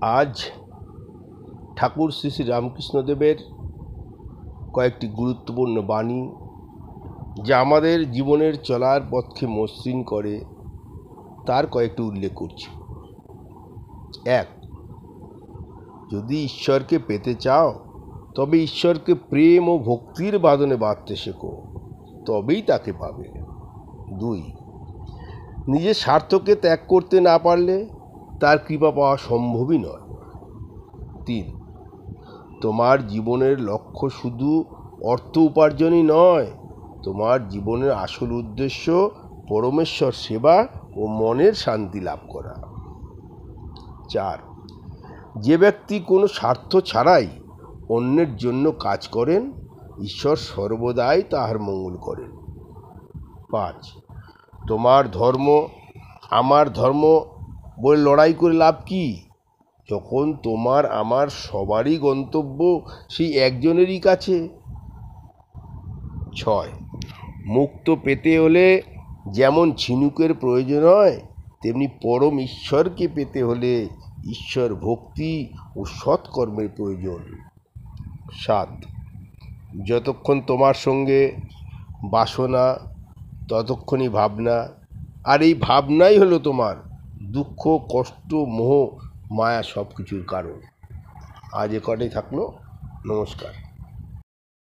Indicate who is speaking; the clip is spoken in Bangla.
Speaker 1: আজ ঠাকুর শ্রী শ্রী রামকৃষ্ণদেবের কয়েকটি গুরুত্বপূর্ণ বাণী, যা আমাদের জীবনের চলার পথকে মসৃণ করে, তার কয়েকটি উল্লেখ করছি। 1. যদি ঈশ্বরকে পেতে চাও, তবে ঈশ্বরকে প্রেম ও ভক্তির বাঁধনে বাঁধতে শেখো, তবেই তাকে পাবে। 2. নিজের স্বার্থকে ত্যাগ করতে না পারলে তার কৃপা পাওয়া সম্ভবই নয়। 3. তোমার জীবনের লক্ষ্য শুধু অর্থ উপার্জনই নয়, তোমার জীবনের আসল উদ্দেশ্য পরমেশ্বর সেবা ও মনের শান্তি লাভ করা। 4. যে ব্যক্তি কোনো স্বার্থ ছাড়াই অন্যের জন্য কাজ করেন, ঈশ্বর সর্বদাই তাহার মঙ্গল করেন। 5. তোমার ধর্ম আমার ধর্ম বলে লড়াই করে লাভ কি, যখন তোমার আমার সবারই গন্তব্য সেই একজনেরই কাছে। 6. মুক্ত পেতে হলে যেমন ঝিনুকের প্রয়োজন হয়, তেমনি পরম ঈশ্বরকে পেতে হলে ঈশ্বর ভক্তি ও সৎকর্মের প্রয়োজন। 7. যতক্ষণ তোমার সঙ্গে বাসনা, ততক্ষণই ভাবনা, আর এই ভাবনাই হলো তোমার দুঃখ, কষ্ট, মোহ, মায়া সব কিছুর কারণ। আজ এ কটাই থাকলো। নমস্কার।